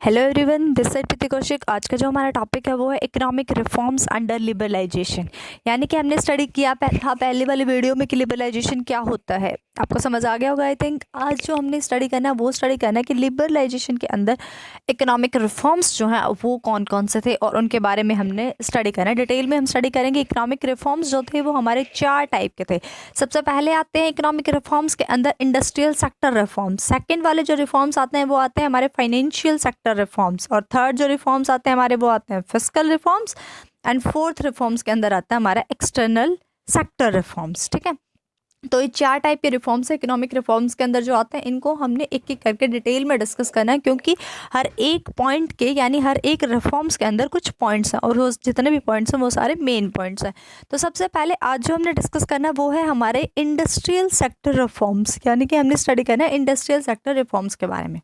Hello everyone, this side प्रीति कौशिक। आज का जो हमारा टॉपिक है वो है इकोनॉमिक रिफॉर्म्स अंडर लिबरलाइजेशन। यानी कि हमने स्टडी किया था पहले वाली वीडियो में कि लिबरलाइजेशन क्या होता है। आपको समझ आ गया होगा आई थिंक। आज जो हमने स्टडी करना है वो स्टडी करना है कि लिबरलाइजेशन के अंदर इकोनॉमिक रिफॉर्म्स जो हैं वो कौन कौन से थे और उनके बारे में हमने स्टडी करना है। डिटेल में हम स्टडी करेंगे। इकोनॉमिक रिफॉर्म्स जो थे वो हमारे 4 टाइप के थे। सबसे पहले आते हैं इकोनॉमिक रिफॉर्म्स के अंदर इंडस्ट्रियल सेक्टर रिफॉर्म्स। सेकंड वाले जो रिफॉर्म्स आते हैं वो आते हैं हमारे फाइनेंशियल सेक्टर रिफॉर्म्स। और थर्ड जो रिफॉर्म्स आते हैं हमारे वो आते हैं fiscal reforms. And fourth reforms के अंदर आता है हमारा एक्सटर्नल सेक्टर रिफॉर्म्स। ठीक है, तो ये 4 टाइप के रिफॉर्म्स है इकोनॉमिक रिफॉर्म्स के अंदर जो आते हैं। इनको हमने एक एक करके डिटेल में डिस्कस करना है, क्योंकि हर एक पॉइंट के यानी हर एक रिफॉर्म्स के अंदर कुछ पॉइंट्स हैं और वो जितने भी पॉइंट्स हैं वो सारे मेन पॉइंट्स हैं। तो सबसे पहले आज जो हमने डिस्कस करना है वो है हमारे इंडस्ट्रियल सेक्टर रिफॉर्म्स। यानी कि हमने स्टडी करना है इंडस्ट्रियल सेक्टर रिफॉर्म्स के बारे में।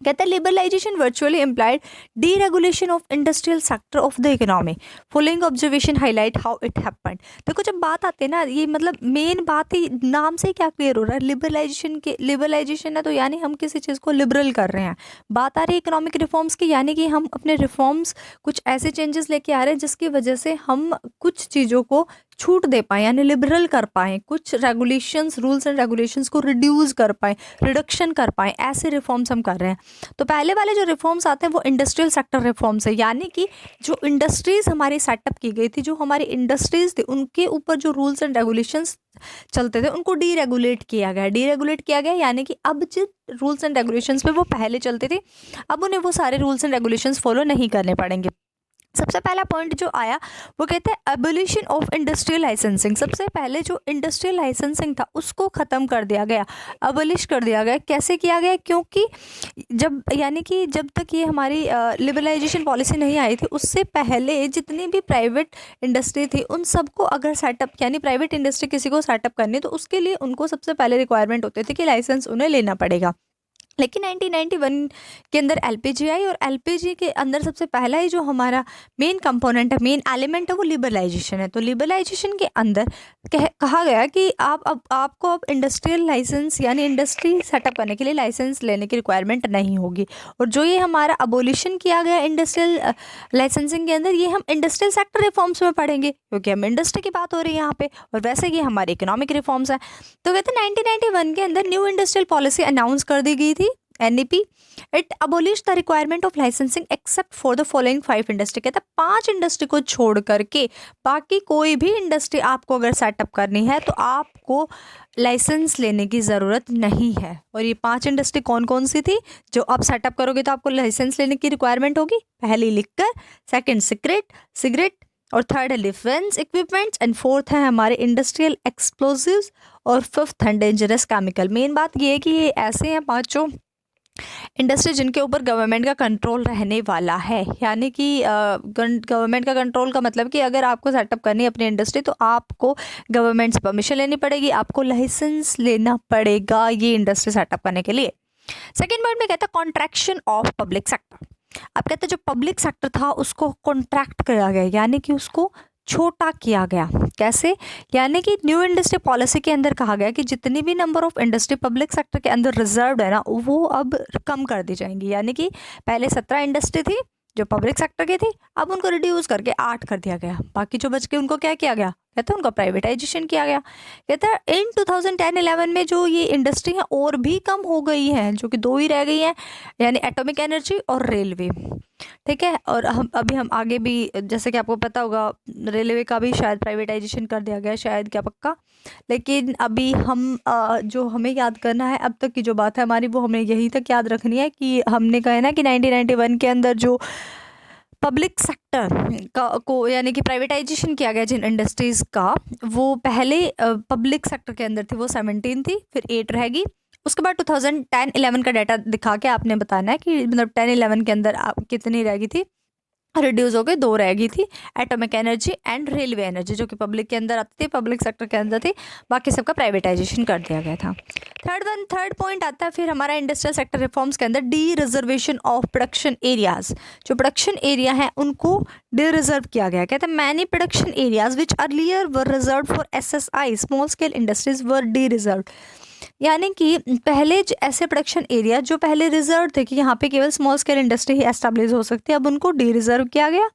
कहते हैं liberalisation virtually implied deregulation of industrial sector of the economy. Following observation highlight how it happened. देखो जब बात आती है ना, ये मतलब मेन बात ही नाम से ही क्या क्लियर हो रहा है। लिबरलाइजेशन है तो यानी हम किसी चीज़ को लिबरल कर रहे हैं। बात आ रही है इकोनॉमिक रिफॉर्म्स की, यानी कि हम अपने रिफॉर्म्स कुछ ऐसे चेंजेस लेके आ रहे हैं जिसकी वजह से हम कुछ चीज़ों को छूट दे पाएँ यानी लिबरल कर पाएँ, कुछ रेगुलेशंस रूल्स एंड रेगुलेशंस को रिड्यूस कर पाएँ, रिडक्शन कर पाएँ, ऐसे रिफॉर्म्स हम कर रहे हैं। तो पहले वाले जो रिफॉर्म्स आते हैं वो इंडस्ट्रियल सेक्टर रिफॉर्म्स है। यानी कि जो इंडस्ट्रीज़ हमारी सेटअप की गई थी, जो हमारी इंडस्ट्रीज़ थी, उनके ऊपर जो रूल्स एंड रेगुलेशंस चलते थे उनको डीरेगुलेट किया गया। डीरेगुलेट किया गया यानी कि अब जिन रूल्स एंड रेगुलेशंस पे वो पहले चलते थे अब उन्हें वो सारे रूल्स एंड रेगुलेशंस फॉलो नहीं करने पड़ेंगे। सबसे पहला पॉइंट जो आया वो कहते हैं एबोलिशन ऑफ इंडस्ट्रियल लाइसेंसिंग। सबसे पहले जो इंडस्ट्रियल लाइसेंसिंग था उसको ख़त्म कर दिया गया, एबोलिश कर दिया गया। कैसे किया गया? क्योंकि जब तक ये हमारी लिबरलाइजेशन पॉलिसी नहीं आई थी उससे पहले जितनी भी प्राइवेट इंडस्ट्री थी उन सबको अगर सेटअप यानी प्राइवेट इंडस्ट्री किसी को सेटअप करनी तो उसके लिए उनको सबसे पहले रिक्वायरमेंट होती थी कि लाइसेंस उन्हें लेना पड़ेगा। लेकिन 1991 के अंदर एलपीजी आई और एलपीजी के अंदर सबसे पहला ही जो हमारा मेन कंपोनेंट है, मेन एलिमेंट है वो लिबरलाइजेशन है। तो लिबरलाइजेशन के अंदर कहा गया कि आपको अब इंडस्ट्रियल लाइसेंस यानी इंडस्ट्री सेटअप करने के लिए लाइसेंस लेने की रिक्वायरमेंट नहीं होगी। और जो ये हमारा अबोलिशन किया गया इंडस्ट्रियल लाइसेंसिंग के अंदर, ये हम इंडस्ट्रियल सेक्टर रिफॉर्म्स में पढ़ेंगे क्योंकि हम इंडस्ट्री की बात हो रही है यहाँ पे, और वैसे ये हमारे इकोनॉमिक रिफॉर्म्स हैं। तो कहते हैं 1991 के अंदर न्यू इंडस्ट्रियल पॉलिसी अनाउंस कर दी गई थी NEP। It abolish the requirement of licensing except for the following 5 industry. कहता है 5 इंडस्ट्री को छोड़ करके बाकी कोई भी इंडस्ट्री आपको अगर सेटअप करनी है तो आपको लाइसेंस लेने की ज़रूरत नहीं है। और ये 5 इंडस्ट्री कौन कौन सी थी जो आप सेटअप करोगे तो आपको लाइसेंस लेने की रिक्वायरमेंट होगी? पहली लिक्कर, सेकेंड सिगरेट और थर्ड है डिफेंस इक्विपमेंट्स एंड फोर्थ है हमारे इंडस्ट्रियल एक्सप्लोजिव्स और फिफ्थ है डेंजरस केमिकल। मेन बात ये है कि ये ऐसे हैं 5 इंडस्ट्री जिनके ऊपर गवर्नमेंट का कंट्रोल रहने वाला है। यानी कि गवर्नमेंट का कंट्रोल का मतलब कि अगर आपको सेटअप करनी है अपनी इंडस्ट्री तो आपको गवर्नमेंट से परमिशन लेनी पड़ेगी, आपको लाइसेंस लेना पड़ेगा ये इंडस्ट्री सेटअप करने के लिए। सेकेंड पॉइंट में कहता है कॉन्ट्रैक्शन ऑफ पब्लिक सेक्टर। अब कहते हैं जो पब्लिक सेक्टर था उसको कॉन्ट्रैक्ट किया गया यानी कि उसको छोटा किया गया। कैसे? यानी कि न्यू इंडस्ट्री पॉलिसी के अंदर कहा गया कि जितनी भी number of industry public sector के अंदर रिजर्व्ड है ना वो अब कम कर दी जाएंगी। यानी कि पहले 17 इंडस्ट्री थी जो पब्लिक सेक्टर की थी, अब उनको रिड्यूस करके 8 कर दिया गया। बाकी जो बच के उनको क्या किया गया? कहते हैं उनका प्राइवेटाइजेशन किया गया। कहते हैं इन 2010-11 में जो ये इंडस्ट्री है और भी कम हो गई है, जो कि 2 ही रह गई हैं यानी एटॉमिक एनर्जी और रेलवे। ठीक है, और हम आगे भी जैसे कि आपको पता होगा रेलवे का भी शायद प्राइवेटाइजेशन कर दिया गया, शायद क्या पक्का। लेकिन अभी हम जो हमें याद करना है अब तक की जो बात है हमारी वो हमें यही तक याद रखनी है कि हमने कहा है ना कि 1991 के अंदर जो पब्लिक सेक्टर को यानी कि प्राइवेटाइजेशन किया गया जिन इंडस्ट्रीज़ का, वो पहले पब्लिक सेक्टर के अंदर थी वो 17 थी, फिर 8 रहेगी। उसके बाद 2010-11 का डाटा दिखा के आपने बताना है कि मतलब 10-11 के अंदर आप कितनी रहेगी थी, रिड्यूस हो गई 2 रह गई थी, atomic energy and railway energy जो कि पब्लिक के अंदर आती थी, पब्लिक सेक्टर के अंदर थी, बाकी सबका प्राइवेटाइजेशन कर दिया गया था। थर्ड पॉइंट आता है फिर हमारा इंडस्ट्रियल सेक्टर रिफॉर्म्स के अंदर D reservation of production areas. जो प्रोडक्शन एरिया है उनको डे रिजर्व किया गया। कहते हैं many production areas which earlier were reserve for SSI small scale industries were D reserve. यानी कि पहले ऐसे प्रोडक्शन एरिया जो पहले रिजर्व थे कि यहाँ पे केवल स्मॉल स्केल इंडस्ट्री ही एस्टेब्लिश हो सकती है, अब उनको डी रिजर्व किया गया।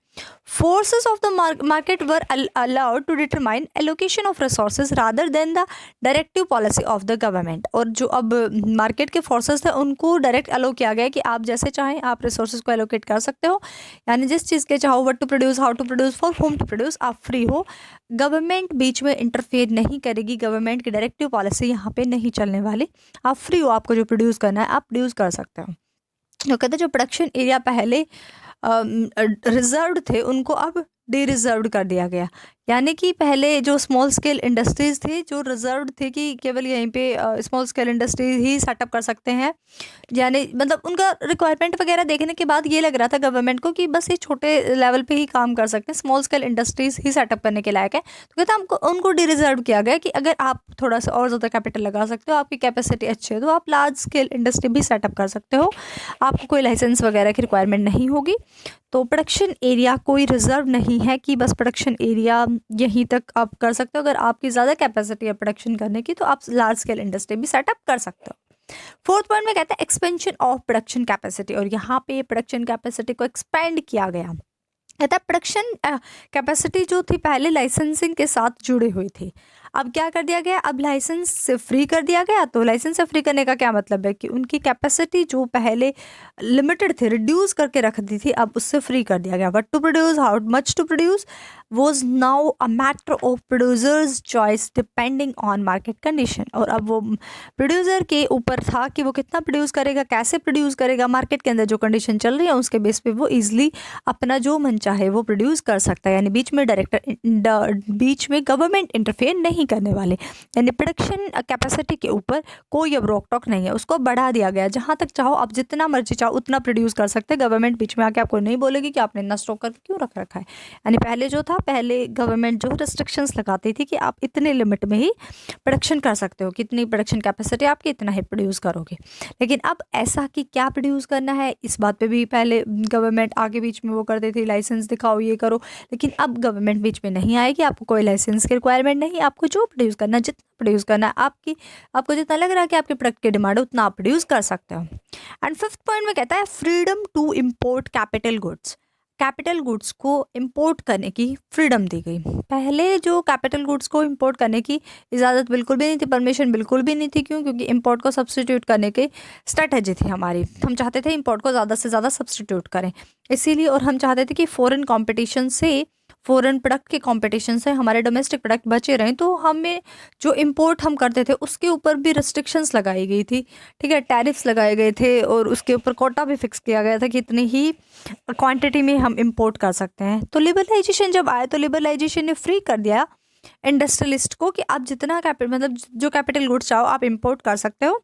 Forces of the market were allowed to determine allocation of resources rather than the directive policy of the government। और जो अब मार्केट के फोर्सेस थे उनको डायरेक्ट अलो किया गया कि आप जैसे चाहें आप रिसोर्सेज को एलोकेट कर सकते हो, यानी जिस चीज़ के चाहो, what to produce, how to produce, for whom to produce, आप फ्री हो। गवर्नमेंट बीच में इंटरफेयर नहीं करेगी, गवर्नमेंट की डायरेक्टिव पॉलिसी यहाँ पे नहीं चलने वाली, आप फ्री हो, आपको जो प्रोड्यूस करना है आप प्रोड्यूस कर सकते हो। तो कहते हैं जो प्रोडक्शन एरिया पहले रिजर्व्ड थे उनको अब डी रिजर्व्ड कर दिया गया। यानी कि पहले जो स्मॉल स्केल इंडस्ट्रीज़ थी जो रिजर्व्ड थे कि केवल यहीं पे स्मॉल स्केल इंडस्ट्रीज ही सेटअप कर सकते हैं, यानी मतलब उनका रिक्वायरमेंट वगैरह देखने के बाद ये लग रहा था गवर्नमेंट को कि बस ये छोटे लेवल पे ही काम कर सकते हैं, स्मॉल स्केल इंडस्ट्रीज ही सेटअप करने के लायक है। तो कहते हैं हमको उनको डी रिजर्व किया गया कि अगर आप थोड़ा सा और ज़्यादा कैपिटल लगा सकते हो, आपकी कैपेसिटी अच्छी है, तो आप लार्ज स्केल इंडस्ट्री भी सेटअप कर सकते हो, आपको कोई लाइसेंस वगैरह की रिक्वायरमेंट नहीं होगी। तो प्रोडक्शन एरिया कोई रिजर्व नहीं है कि बस प्रोडक्शन एरिया यहीं तक आप कर सकते हो, अगर आपकी ज़्यादा कैपेसिटी है प्रोडक्शन करने की तो आप लार्ज स्केल इंडस्ट्री भी सेटअप कर सकते हो। फोर्थ पॉइंट में कहते हैं एक्सपेंशन ऑफ प्रोडक्शन कैपेसिटी, और यहाँ पे प्रोडक्शन कैपेसिटी को एक्सपेंड किया गया। कहता है प्रोडक्शन कैपेसिटी जो थी पहले लाइसेंसिंग के साथ जुड़ी हुई थी, अब क्या कर दिया गया, अब लाइसेंस से फ्री कर दिया गया। तो लाइसेंस से फ्री करने का क्या मतलब है कि उनकी कैपेसिटी जो पहले लिमिटेड थी, रिड्यूस करके रख दी थी, अब उससे फ्री कर दिया गया। What to produce, how much to produce was now a matter of producers choice depending on market condition. और अब वो प्रोड्यूसर के ऊपर था कि वो कितना प्रोड्यूस करेगा, कैसे प्रोड्यूस करेगा, मार्केट के अंदर जो कंडीशन चल रही है उसके बेस पे वो ईजिली अपना जो मन चाहे वो प्रोड्यूस कर सकता है, यानी बीच में गवर्नमेंट इंटरफेयर नहीं करने वाले, यानी प्रोडक्शन कैपेसिटी के ऊपर कोई अब रोक टोक नहीं है, उसको बढ़ा दिया गया। जहाँ तक चाहो आप जितना मर्जी चाहो उतना प्रोड्यूस कर सकते हैं, गवर्नमेंट बीच में आके आपको नहीं बोलेगी कि आपने इतना स्टॉक करके क्यों रख रखा है। यानी पहले जो था, पहले गवर्नमेंट जो रिस्ट्रिक्शंस लगाती थी कि आप इतने लिमिट में ही प्रोडक्शन कर सकते हो, कितनी प्रोडक्शन कैपेसिटी आपकी इतना ही प्रोड्यूस करोगे। लेकिन अब ऐसा कि क्या प्रोड्यूस करना है इस बात पे भी पहले गवर्नमेंट आगे बीच में वो करती थी, लाइसेंस दिखाओ ये करो, लेकिन अब गवर्नमेंट बीच में नहीं आएगी, आपको कोई लाइसेंस की रिक्वायरमेंट नहीं, आपको जो प्रोड्यूस करना, जितना प्रोड्यूस करना है, आपको जितना लग रहा है कि आपके प्रोडक्ट की डिमांड है उतना आप प्रोड्यूस कर सकते हो। एंड फिफ्थ पॉइंट में कहता है freedom to import capital goods. Capital goods को इंपोर्ट करने की फ्रीडम दी गई। पहले जो कैपिटल गुड्स को इंपोर्ट करने की इजाज़त बिल्कुल भी नहीं थी, परमिशन बिल्कुल भी नहीं थी। क्यों? क्योंकि इंपोर्ट को सब्सटीट्यूट करने की स्ट्रेटजी थी हमारी, हम चाहते थे इंपोर्ट को ज़्यादा से ज़्यादा सब्सटीट्यूट करें इसीलिए, और हम चाहते थे कि फॉरेन कंपटीशन से, फॉरेन प्रोडक्ट के कंपटीशन से हमारे डोमेस्टिक प्रोडक्ट बचे रहें। तो हमें जो इंपोर्ट हम करते थे उसके ऊपर भी रिस्ट्रिक्शंस लगाई गई थी, ठीक है, टैरिफ्स लगाए गए थे, और उसके ऊपर कोटा भी फिक्स किया गया था कि इतनी ही क्वांटिटी में हम इंपोर्ट कर सकते हैं। तो लिबरलाइजेशन जब आया तो लिबरलाइजेशन ने फ्री कर दिया इंडस्ट्रियलिस्ट को कि आप जितना मतलब जो कैपिटल गुड्स चाहो आप इंपोर्ट कर सकते हो।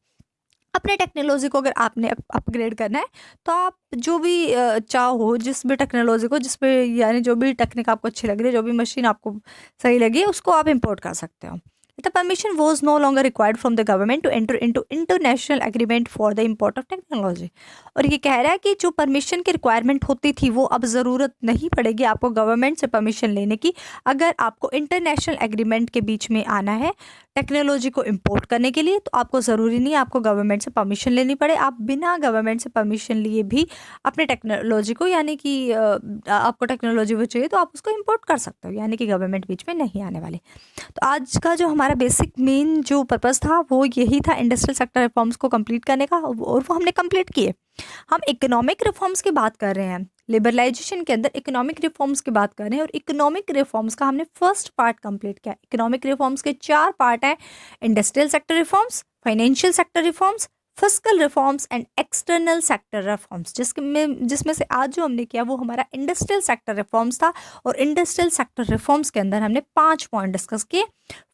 अपने टेक्नोलॉजी को अगर आपने अपग्रेड करना है तो आप जो भी चाहो, जिस भी टेक्नोलॉजी को, जिस पे यानी जो भी टेक्निक आपको अच्छी लग रही है, जो भी मशीन आपको सही लगी, उसको आप इंपोर्ट कर सकते हो। The permission was no longer required from the government to enter into international agreement for the import of technology। और ये कह रहा है कि जो परमिशन की रिक्वायरमेंट होती थी वो अब ज़रूरत नहीं पड़ेगी आपको गवर्नमेंट से परमिशन लेने की। अगर आपको इंटरनेशनल एग्रीमेंट के बीच में आना है टेक्नोलॉजी को इंपोर्ट करने के लिए, तो आपको ज़रूरी नहीं है आपको गवर्नमेंट से परमिशन लेनी पड़े, आप बिना गवर्नमेंट से परमिशन लिए भी अपने टेक्नोलॉजी को, यानी कि आपको टेक्नोलॉजी वो चाहिए तो आप उसको इंपोर्ट कर सकते हो, यानी कि गवर्नमेंट बीच में नहीं आने वाले। तो आज का जो हमारा बेसिक मेन जो पर्पस था वो यही था, इंडस्ट्रियल सेक्टर रिफॉर्म्स को कंप्लीट करने का, और वो हमने कंप्लीट किए। हम इकोनॉमिक रिफॉर्म्स की बात कर रहे हैं, लिबरलाइजेशन के अंदर इकोनॉमिक रिफॉर्म्स की बात कर रहे हैं, और इकोनॉमिक रिफॉर्म्स का हमने फर्स्ट पार्ट कंप्लीट किया। इकोनॉमिक रिफॉर्म्स के 4 पार्ट हैं, industrial sector reforms, financial sector reforms, fiscal reforms and external sector reforms. जिसमें से आज जो हमने किया वो हमारा इंडस्ट्रियल सेक्टर रिफॉर्म्स था, और इंडस्ट्रियल सेक्टर रिफॉर्म्स के अंदर हमने 5 पॉइंट डिस्कस किए।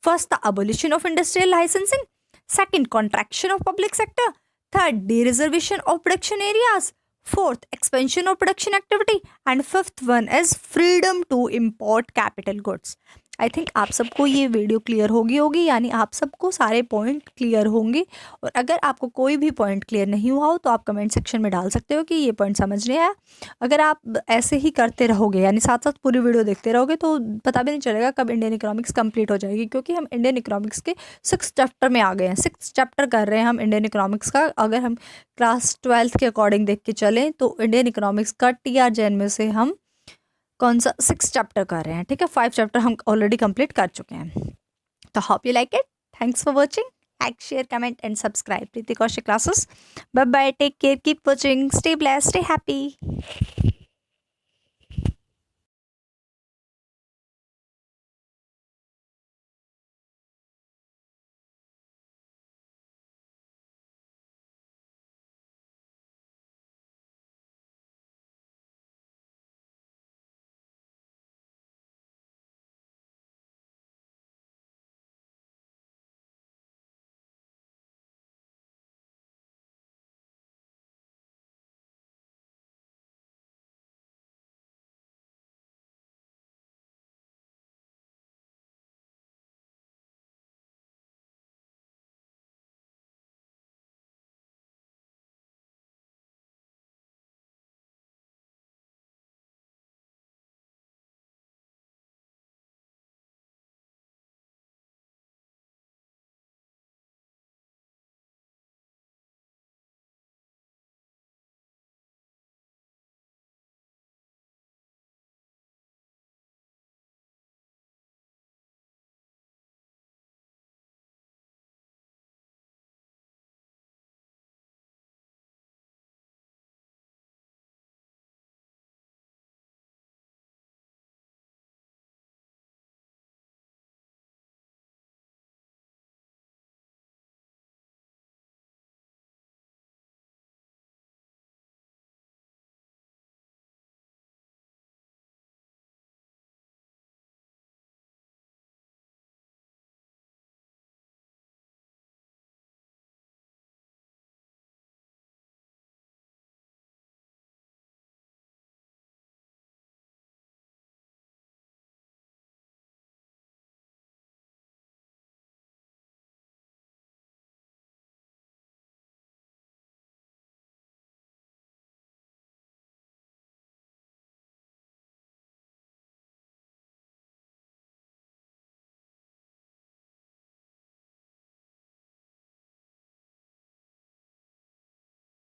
फर्स्ट था abolition of industrial licensing, second contraction of public sector, third D reservation of production areas, fourth expansion of production activity, and fifth one is freedom to import capital goods। I think आप सबको ये video clear होगी, यानी आप सबको सारे point clear होंगे। और अगर आपको कोई भी पॉइंट क्लियर नहीं हुआ हो तो आप कमेंट सेक्शन में डाल सकते हो कि ये पॉइंट समझ नहीं आया। अगर आप ऐसे ही करते रहोगे, यानी साथ साथ पूरी वीडियो देखते रहोगे, तो पता भी नहीं चलेगा कब इंडियन इकोनॉमिक्स कंप्लीट हो जाएगी, क्योंकि हम इंडियन इकोनॉमिक्स के 6 चैप्टर में आ गए हैं। 6 चैप्टर कर रहे हैं हम इंडियन इकोनॉमिक्स का। अगर हम क्लास 12th के अकॉर्डिंग देख के चलें तो इंडियन इकोनॉमिक्स का TRJN में से हम कौन सा 6 चैप्टर कर रहे हैं, ठीक है। 5 चैप्टर हम ऑलरेडी कंप्लीट कर चुके हैं। तो hope you like it. Thanks for watching. Like, share, comment and subscribe Preeti Kaushik classes. Bye bye, take care, keep watching, stay blessed, stay happy.